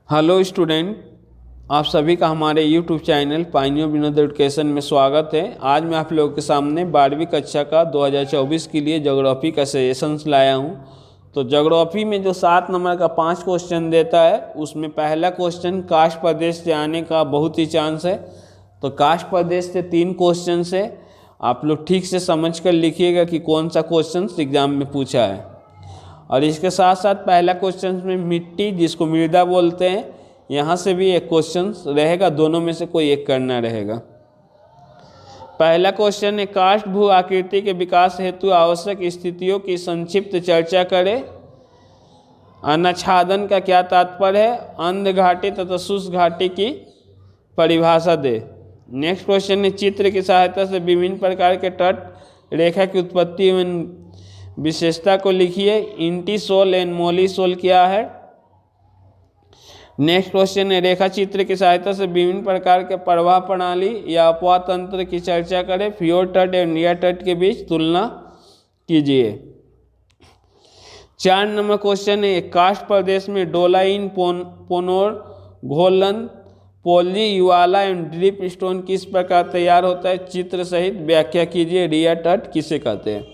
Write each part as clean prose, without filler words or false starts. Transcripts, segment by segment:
Hello student, आप सभी का हमारे YouTube channel pioneer Vinod education में स्वागत है। आज मैं आप लोगों के सामने 12वीं कक्षा का 2024 के लिए ज्योग्राफी का सजेशंस लाया हूं। तो ज्योग्राफी में जो 7 नंबर का 5 क्वेश्चन देता है, उसमें पहला क्वेश्चन कास्ट प्रदेश से आने का बहुत ही चांस है। तो कास्ट प्रदेश से 3 क्वेश्चन है, आप लोग ठीक से समझ कर लिखिएगा कि कौन सा क्वेश्चन एग्जाम में पूछा है। और इसके साथ साथ पहला क्वेश्चन में मिट्टी, जिसको मृदा बोलते हैं, यहाँ से भी एक क्वेश्चन रहेगा, दोनों में से कोई एक करना रहेगा। पहला क्वेश्चन है कास्ट भू आकृति के विकास हेतु आवश्यक स्थितियों की संक्षिप्त चर्चा करें। अनाच्छादन का क्या तात्पर्य है? अंध घाटी तथा शुष्क घाटी की परिभाषा दे। नेक्स्ट क्वेश्चन है चित्र की सहायता से विभिन्न प्रकार के तट रेखा की उत्पत्ति एवं विशेषता को लिखिए। इंटीसोल एंड मोलीसोल क्या है? नेक्स्ट क्वेश्चन है रेखा चित्र की सहायता से विभिन्न प्रकार के प्रवाह प्रणाली या अपवाह तंत्र की चर्चा करें। फ्योर्ड तट एवं नियर तट के बीच तुलना कीजिए। 4 नंबर क्वेश्चन है कास्ट प्रदेश में डोलाइन, पोनोर, घोलन, पोल्जी, युवाला एवं ड्रिप स्टोन किस प्रकार तैयार होता है? चित्र सहित व्याख्या कीजिए। रियर तट किसे कहते हैं?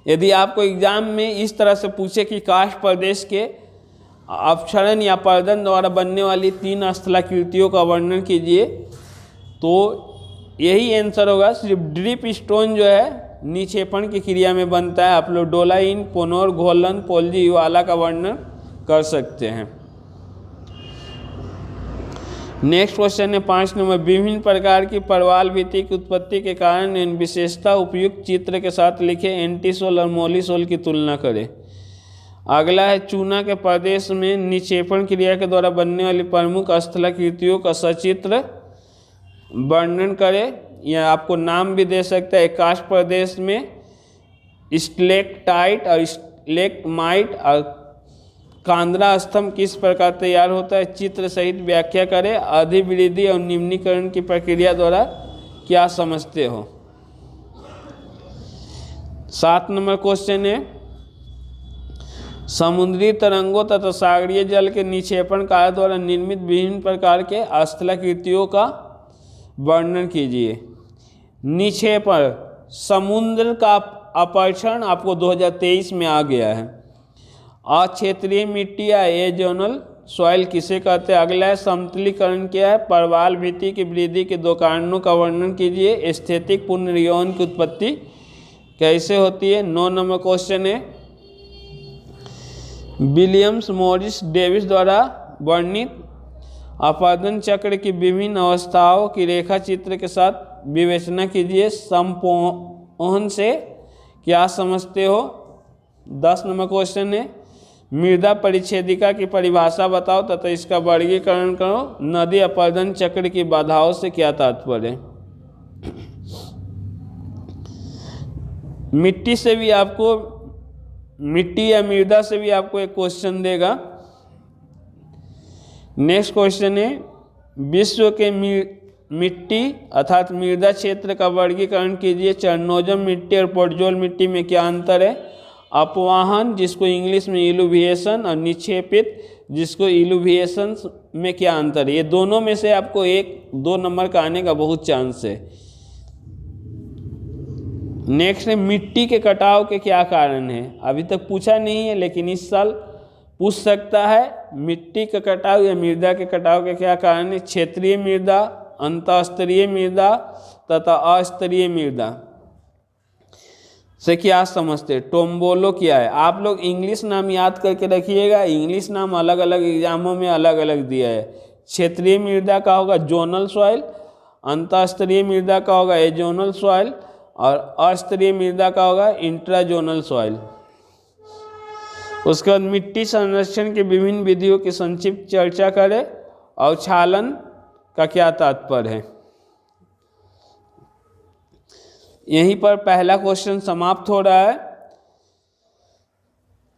यदि आपको एग्जाम में इस तरह से पूछे कि कास्ट प्रदेश के अपक्षरण या पर्दन द्वारा बनने वाली 3 स्थलाकृतियों का वर्णन कीजिए, तो यही आंसर होगा। सिर्फ ड्रिप स्टोन जो है निक्षेपण की क्रिया में बनता है। आप लोग डोलाइन, पोनोर, घोलन, पोल्जी, युवाला का वर्णन कर सकते हैं। नेक्स्ट क्वेश्चन है 5 नंबर विभिन्न प्रकार की परवाल भित्ति की उत्पत्ति के कारण इन विशेषता उपयुक्त चित्र के साथ लिखे। एंटीसोल और मोलीसोल की तुलना करें। अगला है चूना के प्रदेश में निक्षेपण क्रिया के द्वारा बनने वाली प्रमुख स्थलाकृतियों का सचित्र वर्णन करें। यह आपको नाम भी दे सकता है। कास्ट प्रदेश में स्टेलेक्टाइट और स्टेलेग्माइट और कांद्रा स्तंभ किस प्रकार तैयार होता है? चित्र सहित व्याख्या करें। अधिवृद्धि और निम्नीकरण की प्रक्रिया द्वारा क्या समझते हो? 7 नंबर क्वेश्चन है समुद्री तरंगों तथा सागरीय जल के निक्षेपण कार्य द्वारा निर्मित विभिन्न प्रकार के स्थलाकृतियों का वर्णन कीजिए। निक्षेपण, समुद्र का अपक्षरण आपको 2023 में आ गया है। अक्षेत्रीय मिट्टी या एजोनल सॉइल किसे कहते हैं? अगला है समतलीकरण क्या है? परवाल भित्ति की वृद्धि के 2 कारणों का वर्णन कीजिए। स्थैतिक पुनर्यौन की उत्पत्ति कैसे होती है? 9 नंबर क्वेश्चन है विलियम्स मॉरिस डेविस द्वारा वर्णित अपरदन चक्र की विभिन्न अवस्थाओं की रेखा चित्र के साथ विवेचना कीजिए। समपोहन से क्या समझते हो? 10 नंबर क्वेश्चन है मृदा परिच्छेदिका की परिभाषा बताओ तथा इसका वर्गीकरण करो। नदी अपरदन चक्र की बाधाओं से क्या तात्पर्य है? मिट्टी से भी आपको, मिट्टी या मृदा से भी आपको एक क्वेश्चन देगा। नेक्स्ट क्वेश्चन है विश्व के मिट्टी अर्थात मृदा क्षेत्र का वर्गीकरण कीजिए। चरनोजम मिट्टी और पोडजोल मिट्टी में क्या अंतर है? अपवाहन, जिसको इंग्लिश में इलुविएशन, और निक्षेपित, जिसको इलुविएशन में क्या अंतर है? ये दोनों में से आपको 1-2 नंबर का आने का बहुत चांस है। नेक्स्ट है मिट्टी के कटाव के क्या कारण है? अभी तक पूछा नहीं है लेकिन इस साल पूछ सकता है। मिट्टी का कटाव या मृदा के कटाव के क्या कारण है? क्षेत्रीय मृदा, अंतःस्तरीय मृदा तथा अस्तरीय मृदा से क्या समझते हैं? टोम्बोलो क्या है? आप लोग इंग्लिश नाम याद करके रखिएगा। इंग्लिश नाम अलग अलग एग्जामों में अलग अलग दिया है। क्षेत्रीय मृदा का होगा जोनल सॉइल, अंतःस्तरीय मृदा का होगा एजोनल सॉइल, और अस्तरीय मृदा का होगा इंट्राजोनल सॉइल। उसके बाद मिट्टी संरक्षण की विभिन्न विधियों की संक्षिप्त चर्चा करें। अवक्षालन का क्या तात्पर्य है? यहीं पर पहला क्वेश्चन समाप्त हो रहा है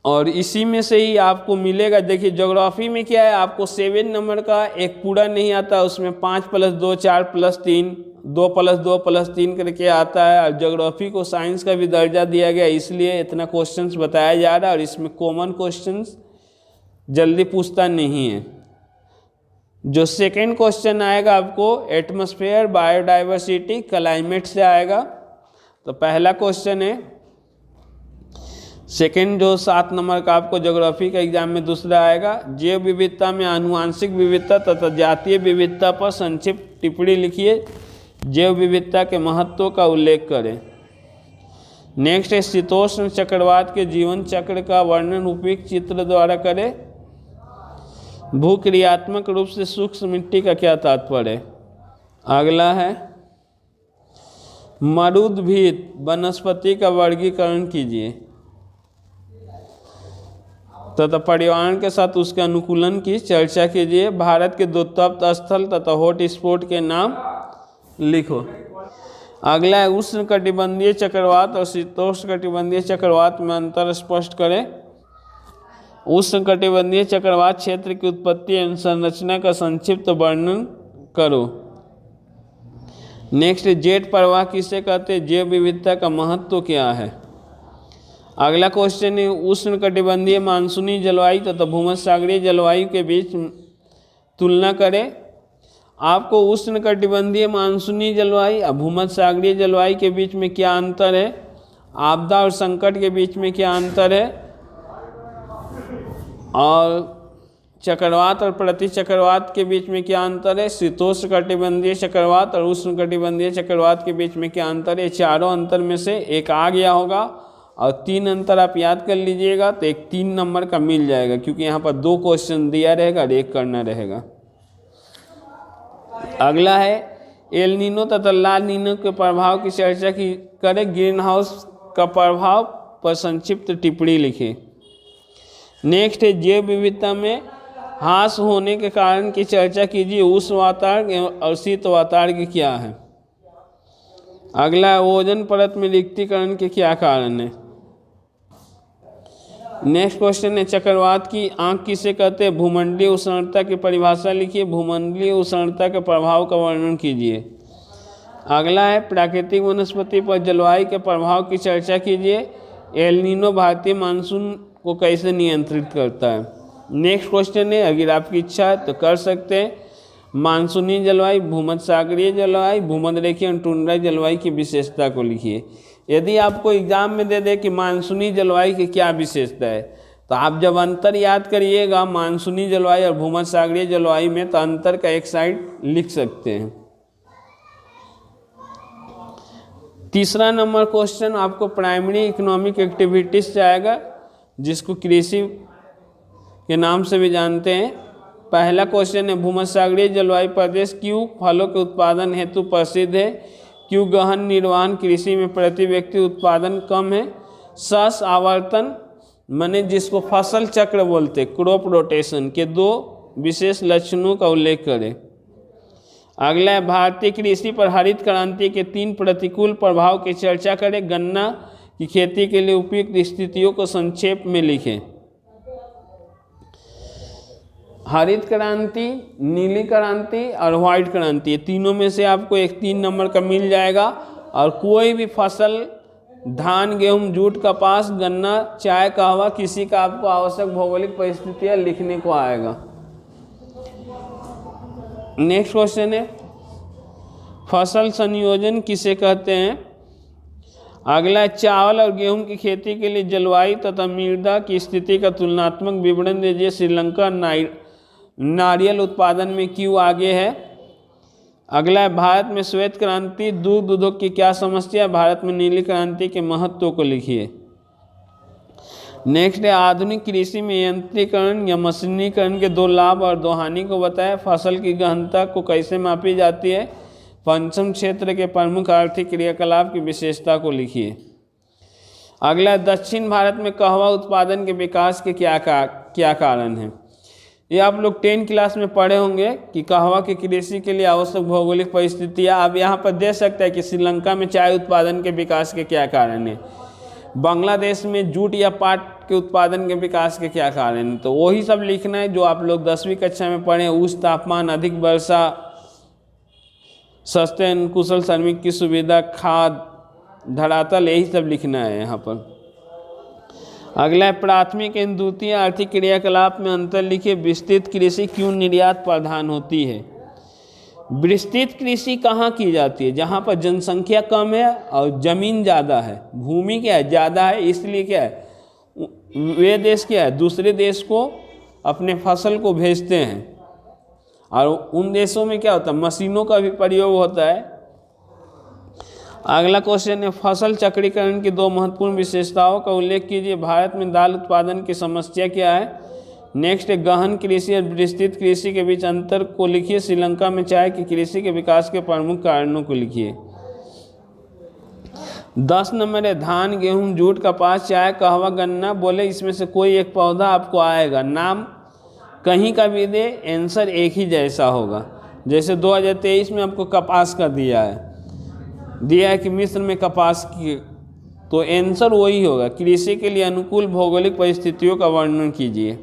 और इसी में से ही आपको मिलेगा। देखिए ज्योग्राफी में क्या है, आपको 7 नंबर का एक पूरा नहीं आता, उसमें 5+2 4+3 2+2+3 करके आता है। और ज्योग्राफी को साइंस का भी दर्जा दिया गया, इसलिए इतना क्वेश्चंस बताया जा रहा है। और इसमें कॉमन क्वेश्चंस जल्दी पूछता नहीं है। जो सेकंड क्वेश्चन आएगा आपको एटमॉस्फेयर, बायोडाइवर्सिटी, क्लाइमेट से आएगा। तो पहला क्वेश्चन है, सेकंड जो 7 नंबर का आपको ज्योग्राफी का एग्जाम में दूसरा आएगा, जैव विविधता में आनुवांशिक विविधता तथा जातीय विविधता पर संक्षिप्त टिप्पणी लिखिए। जैव विविधता के महत्व का उल्लेख करें। नेक्स्ट है, शीतोष्ण चक्रवात के जीवन चक्र का वर्णन उपयुक्त चित्र द्वारा करें। भूक्रियात्मक रूप से सूक्ष्म मिट्टी का क्या तात्पर्य है। अगला है, मरुद्भिद वनस्पति का वर्गीकरण कीजिए तथा पर्यावरण के साथ उसके अनुकूलन की चर्चा कीजिए। भारत के 2 तप्त स्थल तथा हॉट स्पॉट के नाम लिखो। अगला है, उष्णकटिबंधीय चक्रवात और शीतोष्णकटिबंधीय चक्रवात में अंतर स्पष्ट करें। उष्णकटिबंधीय चक्रवात क्षेत्र की उत्पत्ति एवं संरचना का संक्षिप्त वर्णन करो। नेक्स्ट, जेट प्रवाह किसे कहते हैं, जैव विविधता का महत्व क्या है। अगला क्वेश्चन है, उष्णकटिबंधीय मानसूनी जलवायु तथा भूमध्यसागरीय जलवायु के बीच तुलना करें। आपको उष्णकटिबंधीय मानसूनी जलवायु और भूमध्यसागरीय जलवायु के बीच में क्या अंतर है, आपदा और संकट के बीच में क्या अंतर है, और चक्रवात और प्रतिचक्रवात के बीच में क्या अंतर है, शीतोष्णकटिबंधीय चक्रवात और उष्णकटिबंधीय चक्रवात के बीच में क्या अंतर है। चारों अंतर में से एक आ गया होगा और 3 अंतर आप याद कर लीजिएगा तो एक 3 नंबर का मिल जाएगा, क्योंकि यहाँ पर 2 क्वेश्चन दिया रहेगा और 1 करना रहेगा। अगला है, एल नीनो तथा ला नीनो के प्रभाव की चर्चा की करें। ग्रीन हाउस का प्रभाव पर संक्षिप्त टिप्पणी लिखें। नेक्स्ट है, जैव विविधता में ह्रास होने के कारण की चर्चा कीजिए। उष्ण वातावरण और शीत वातावरण के क्या है। अगला है, ओजोन परत में रिक्तीकरण के क्या कारण है। नेक्स्ट क्वेश्चन है, चक्रवात की आंख किसे कहते हैं। भूमंडलीय उष्णता की परिभाषा लिखिए। भूमंडलीय उष्णता के प्रभाव का वर्णन कीजिए। अगला है, प्राकृतिक वनस्पति पर जलवायु के प्रभाव की चर्चा कीजिए। एल नीनो भारतीय मानसून को कैसे नियंत्रित करता है। नेक्स्ट क्वेश्चन है, अगर आपकी इच्छा है तो कर सकते हैं, मानसूनी जलवायु, भूमध्यसागरीय जलवायु, भूमध्यरेखीय और टुंड्रा जलवायु की विशेषता को लिखिए। यदि आपको एग्जाम में दे दे कि मानसूनी जलवायु की क्या विशेषता है, तो आप जब अंतर याद करिएगा मानसूनी जलवायु और भूमध्यसागरीय जलवायु में, तो अंतर का एक साइड लिख सकते हैं। तीसरा नंबर क्वेश्चन आपको प्राइमरी इकोनॉमिक एक्टिविटीज से आएगा, जिसको कृषि के नाम से भी जानते हैं। पहला क्वेश्चन है, भूमध्यसागरीय जलवायु प्रदेश क्यों फलों के उत्पादन हेतु प्रसिद्ध है। क्यों गहन निर्वहन कृषि में प्रति व्यक्ति उत्पादन कम है। सस आवर्तन माने जिसको फसल चक्र बोलते, क्रॉप रोटेशन के 2 विशेष लक्षणों का उल्लेख करें। अगला है, भारतीय कृषि पर हरित क्रांति के 3 प्रतिकूल प्रभाव की चर्चा करें। गन्ना की खेती के लिए उपयुक्त स्थितियों को संक्षेप में लिखें। हरित क्रांति, नीली क्रांति और व्हाइट क्रांति, ये तीनों में से आपको एक 3 नंबर का मिल जाएगा। और कोई भी फसल, धान, गेहूं, जूट, कपास, गन्ना, चाय, कहवा, किसी का आपको आवश्यक भौगोलिक परिस्थितियां लिखने को आएगा। नेक्स्ट क्वेश्चन है, फसल संयोजन किसे कहते हैं। अगला, चावल और गेहूं की खेती के लिए जलवायु तथा मृदा की स्थिति का तुलनात्मक विवरण दीजिए। श्रीलंका नारियल उत्पादन में क्यों आगे है। अगला है, भारत में श्वेत क्रांति दूध उद्योग की क्या समस्या है। भारत में नीली क्रांति के महत्व को लिखिए। नेक्स्ट है, आधुनिक कृषि में यंत्रीकरण या मशीनीकरण के 2 लाभ और 2 हानि को बताएं। फसल की गहनता को कैसे मापी जाती है। पंचम क्षेत्र के प्रमुख आर्थिक क्रियाकलाप की विशेषता को लिखिए। अगला, दक्षिण भारत में कहवा उत्पादन के विकास के क्या कारण है। ये आप लोग 10 क्लास में पढ़े होंगे कि कहवा की कृषि के लिए आवश्यक भौगोलिक परिस्थितियाँ। आप यहाँ पर दे सकते हैं कि श्रीलंका में चाय उत्पादन के विकास के क्या कारण है। बांग्लादेश में जूट या पाट के उत्पादन के विकास के क्या कारण है। तो वही सब लिखना है जो आप लोग 10वीं कक्षा में पढ़े। उच्च तापमान, अधिक वर्षा, सस्ते कुशल श्रमिक की सुविधा, खाद, धरातल, यही सब लिखना है यहाँ पर। अगला है प्राथमिक एवं द्वितीय आर्थिक क्रियाकलाप में अंतर लिखिए। विस्तृत कृषि क्यों निर्यात प्रधान होती है? विस्तृत कृषि कहाँ की जाती है? जहाँ पर जनसंख्या कम है और ज़मीन ज़्यादा है, भूमि क्या है ज़्यादा है, इसलिए क्या है वे देश क्या है दूसरे देश को अपने फसल को भेजते हैं। और उन देशों में क्या होता है मशीनों का भी प्रयोग होता है। अगला क्वेश्चन है फसल चक्रीकरण की दो महत्वपूर्ण विशेषताओं का उल्लेख कीजिए। भारत में दाल उत्पादन की समस्या क्या है? नेक्स्ट है गहन कृषि और विस्तृत कृषि के बीच अंतर को लिखिए। श्रीलंका में चाय की कृषि के विकास के प्रमुख कारणों को लिखिए। 10 नंबर है धान, गेहूं, जूट, कपास, चाय, कहवा, गन्ना। बोले इसमें से कोई एक पौधा आपको आएगा, नाम कहीं का भी दे, आंसर एक ही जैसा होगा। जैसे 2023 में आपको कपास का दिया है कि मिस्र में कपास की, तो आंसर वही होगा। कृषि के लिए अनुकूल भौगोलिक परिस्थितियों का वर्णन कीजिए।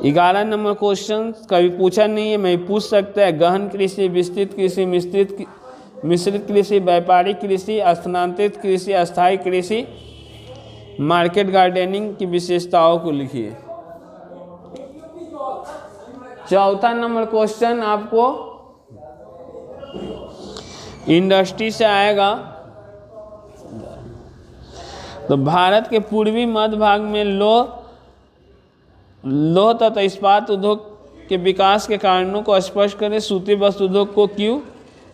11 नंबर क्वेश्चन कभी पूछा नहीं है, मैं पूछ सकता है। गहन कृषि, विस्तृत कृषि, मिश्रित कृषि, व्यापारिक कृषि, स्थानांतरित कृषि, अस्थायी कृषि, मार्केट गार्डनिंग की विशेषताओं को लिखिए। चौथा नंबर क्वेश्चन आपको इंडस्ट्री से आएगा। तो भारत के पूर्वी मध्य भाग में लौह तथा इस्पात उद्योग के विकास के कारणों को स्पष्ट करें। सूती वस्त्र उद्योग को क्यों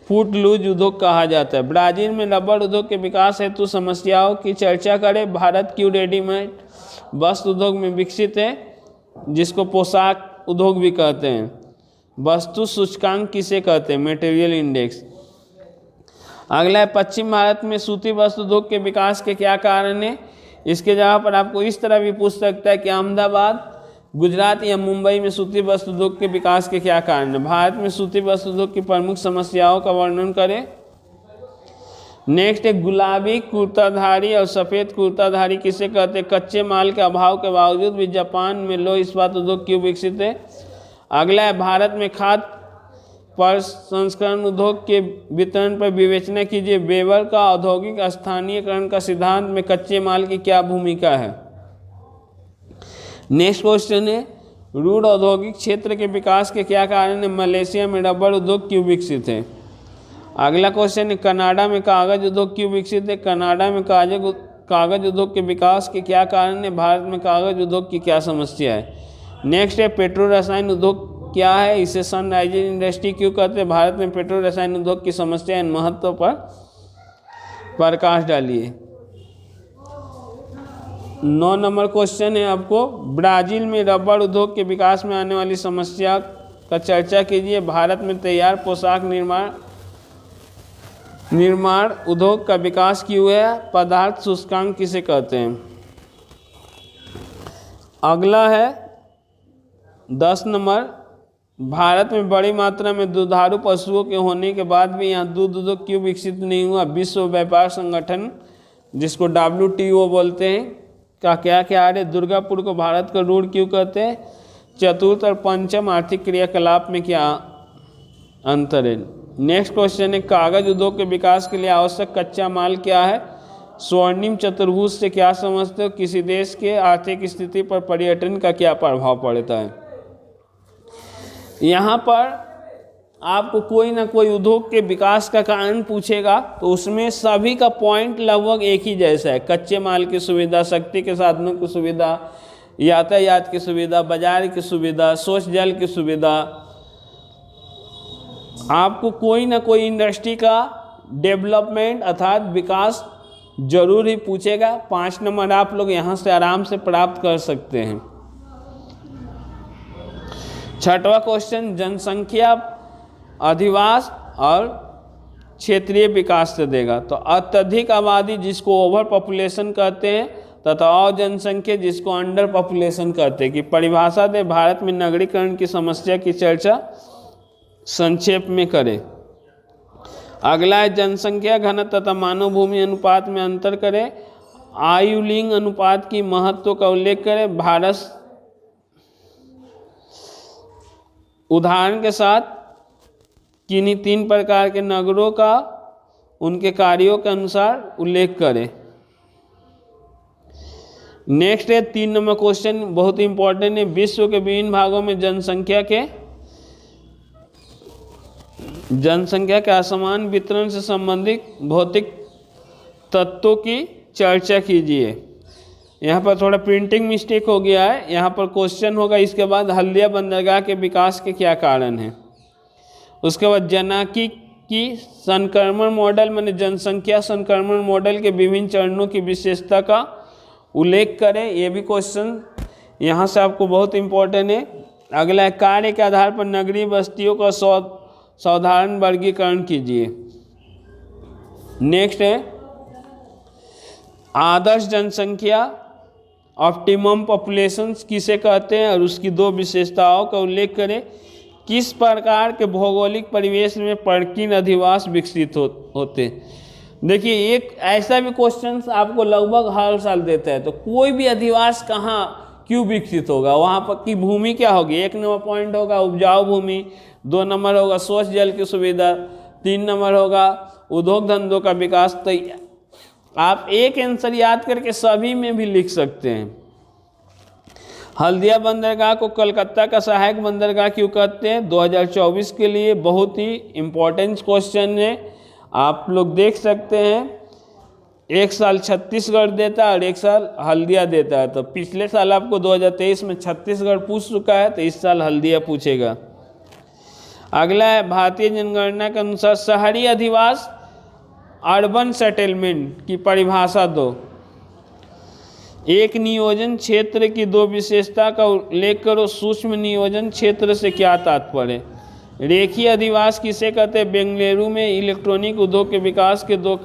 फूट लूज उद्योग कहा जाता है? ब्राजील में रबर उद्योग के विकास हेतु समस्याओं की चर्चा करें। भारत क्यों रेडीमेड वस्त्र उद्योग में विकसित है, जिसको पोशाक उद्योग भी कहते हैं? वस्तु सूचकांक किसे कहते हैं? Material index. अगला है पश्चिम भारत में सूती वस्त्र उद्योग के विकास के क्या कारण है? इसके जगह पर आपको इस तरह भी पूछ सकता है कि अहमदाबाद, गुजरात या मुंबई में सूती वस्त्र उद्योग के विकास के क्या कारण है? भारत में सूती वस्त्र उद्योग की प्रमुख समस्याओं का वर्णन करें। नेक्स्ट है गुलाबी कुर्ताधारी और सफ़ेद कुर्ताधारी किसे कहते हैं? कच्चे माल के अभाव के बावजूद भी जापान में लौह इस्पात उद्योग क्यों विकसित है? अगला है भारत में खाद्य प्रसंस्करण उद्योग के वितरण पर विवेचना कीजिए। वेबर का औद्योगिक स्थानीयकरण का सिद्धांत में कच्चे माल की क्या भूमिका है? नेक्स्ट क्वेश्चन है रूढ़ औद्योगिक क्षेत्र के विकास के क्या कारण है? मलेशिया में रबर उद्योग क्यों विकसित है? अगला क्वेश्चन है कनाडा में कागज उद्योग क्यों विकसित है? कनाडा में कागज उद्योग के विकास के क्या कारण है? भारत में कागज उद्योग की क्या समस्या है? नेक्स्ट है पेट्रो रसायन उद्योग क्या है? इसे सनराइजिंग इंडस्ट्री क्यों कहते हैं? भारत में पेट्रो रसायन उद्योग की समस्या एवं महत्व पर प्रकाश डालिए। 9 नंबर क्वेश्चन है आपको ब्राजील में रबर उद्योग के विकास में आने वाली समस्या का चर्चा कीजिए। भारत में तैयार पोशाक निर्माण उद्योग का विकास क्यों है? पदार्थ सूचकांक किसे कहते हैं? अगला है 10 नंबर भारत में बड़ी मात्रा में दुधारू पशुओं के होने के बाद भी यहाँ दूध उद्योग क्यों विकसित नहीं हुआ? विश्व व्यापार संगठन जिसको WTO बोलते हैं का क्या कार्य? दुर्गापुर को भारत का रूढ़ क्यों कहते हैं? चतुर्थ और पंचम आर्थिक क्रियाकलाप में क्या अंतर है? नेक्स्ट क्वेश्चन है कागज उद्योग के विकास के लिए आवश्यक कच्चा माल क्या है? स्वर्णिम चतुर्भुज से क्या समझते हो? किसी देश के आर्थिक स्थिति पर पर्यटन का क्या प्रभाव पड़ता है? यहाँ पर आपको कोई ना कोई उद्योग के विकास का कारण पूछेगा तो उसमें सभी का पॉइंट लगभग एक ही जैसा है। कच्चे माल की सुविधा, शक्ति के साधनों की सुविधा, यातायात की सुविधा, बाजार की सुविधा, स्वच्छ जल की सुविधा। आपको कोई ना कोई इंडस्ट्री का डेवलपमेंट अर्थात विकास जरूर ही पूछेगा। 5 नंबर आप लोग यहाँ से आराम से प्राप्त कर सकते हैं। 6वां क्वेश्चन जनसंख्या अधिवास और क्षेत्रीय विकास से देगा। तो अत्यधिक आबादी जिसको ओवर पॉपुलेशन कहते हैं तथा जनसंख्या जिसको अंडर पॉपुलेशन कहते हैं की परिभाषा दे। भारत में नगरीकरण की समस्या की चर्चा संक्षेप में करें। अगला है जनसंख्या घनत्व तथा मानव भूमि अनुपात में अंतर करें। आयु लिंग अनुपात की महत्व का उल्लेख करें। भारत उदाहरण के साथ किन्हीं 3 प्रकार के नगरों का उनके कार्यों के अनुसार उल्लेख करें। नेक्स्ट है 3 नंबर क्वेश्चन, बहुत इंपॉर्टेंट है। विश्व के विभिन्न भागों में जनसंख्या के असमान वितरण से संबंधित भौतिक तत्वों की चर्चा कीजिए। यहाँ पर थोड़ा प्रिंटिंग मिस्टेक हो गया है, यहाँ पर क्वेश्चन होगा इसके बाद हल्दिया बंदरगाह के विकास के क्या कारण हैं। उसके बाद जनाकी संक्रमण मॉडल माने जनसंख्या संक्रमण मॉडल के विभिन्न चरणों की विशेषता का उल्लेख करें। ये भी क्वेश्चन यहाँ से आपको बहुत इम्पोर्टेंट है। अगला है कार्य के आधार पर नगरीय बस्तियों का साधारण वर्गीकरण कीजिए। नेक्स्ट है आदर्श जनसंख्या ऑप्टिमम पॉपुलेशन किसे कहते हैं और उसकी 2 विशेषताओं का उल्लेख करें। किस प्रकार के भौगोलिक परिवेश में पर्किन अधिवास विकसित होते। देखिए एक ऐसा भी क्वेश्चन आपको लगभग हर साल देता है, तो कोई भी अधिवास कहाँ क्यों विकसित होगा, वहाँ पर की भूमि क्या होगी। 1 नंबर पॉइंट होगा उपजाऊ भूमि, 2 नंबर होगा स्वच्छ जल की सुविधा, 3 नंबर होगा उद्योग धंधों का विकास। तो आप एक आंसर याद करके सभी में भी लिख सकते हैं। हल्दिया बंदरगाह को कलकत्ता का सहायक बंदरगाह क्यों कहते हैं। 2024 के लिए बहुत ही इम्पोर्टेंट क्वेश्चन है, आप लोग देख सकते हैं। एक साल छत्तीसगढ़ देता है और एक साल हल्दिया देता है। तो पिछले साल आपको 2023 में छत्तीसगढ़ पूछ चुका है, तो इस साल हल्दिया पूछेगा। अगला है भारतीय जनगणना के अनुसार शहरी अधिवास अर्बन सेटलमेंट की परिभाषा दो। एक नियोजन क्षेत्र की 2 विशेषता का उल्लेख करो। सूक्ष्म नियोजन क्षेत्र से क्या तात्पर्य। रेखीय अधिवास किसे कहते हैं। बेंगलुरु में इलेक्ट्रॉनिक उद्योग के विकास के 2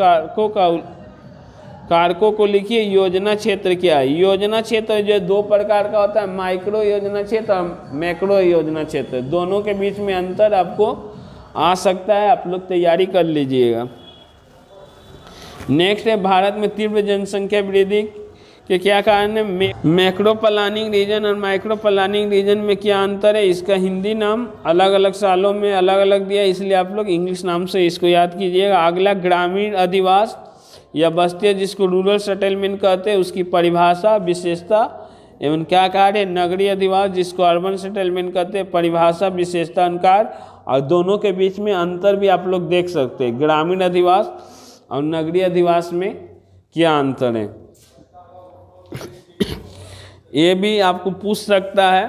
कारकों को लिखिए। योजना क्षेत्र क्या है। योजना क्षेत्र जो 2 प्रकार का होता है, माइक्रो योजना क्षेत्र और मैक्रो योजना क्षेत्र। दोनों के बीच में अंतर आपको आ सकता है, आप लोग तैयारी कर लीजिएगा। नेक्स्ट है भारत में तीव्र जनसंख्या वृद्धि के क्या कारण है। मैक्रो प्लानिंग रीजन और माइक्रो प्लानिंग रीजन में क्या अंतर है। इसका हिंदी नाम अलग अलग सालों में अलग अलग दिया, इसलिए आप लोग इंग्लिश नाम से इसको याद कीजिएगा। अगला ग्रामीण अधिवास या बस्ती जिसको रूरल सेटलमेंट कहते हैं, उसकी परिभाषा विशेषता एवं क्या कार्य। नगरीय अधिवास जिसको अर्बन सेटलमेंट कहते हैं, परिभाषा विशेषता अनुकार। और दोनों के बीच में अंतर भी आप लोग देख सकते हैं, ग्रामीण अधिवास और नगरीय अधिवास में क्या अंतर है, ये भी आपको पूछ सकता है।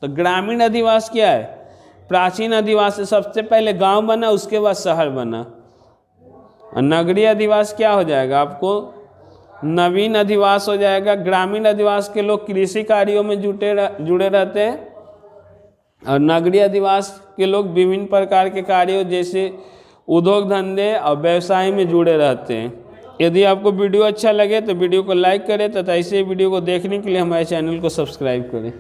तो ग्रामीण अधिवास क्या है। प्राचीन अधिवास से सबसे पहले गांव बना, उसके बाद शहर बना। और नगरीय अधिवास क्या हो जाएगा, आपको नवीन अधिवास हो जाएगा। ग्रामीण अधिवास के लोग कृषि कार्यों में जुड़े रहते हैं और नगरीय अधिवास के लोग विभिन्न प्रकार के कार्यों जैसे उद्योग धंधे और व्यवसाय में जुड़े रहते हैं। यदि आपको वीडियो अच्छा लगे तो वीडियो को लाइक करें तथा ऐसे वीडियो को देखने के लिए हमारे चैनल को सब्सक्राइब करें।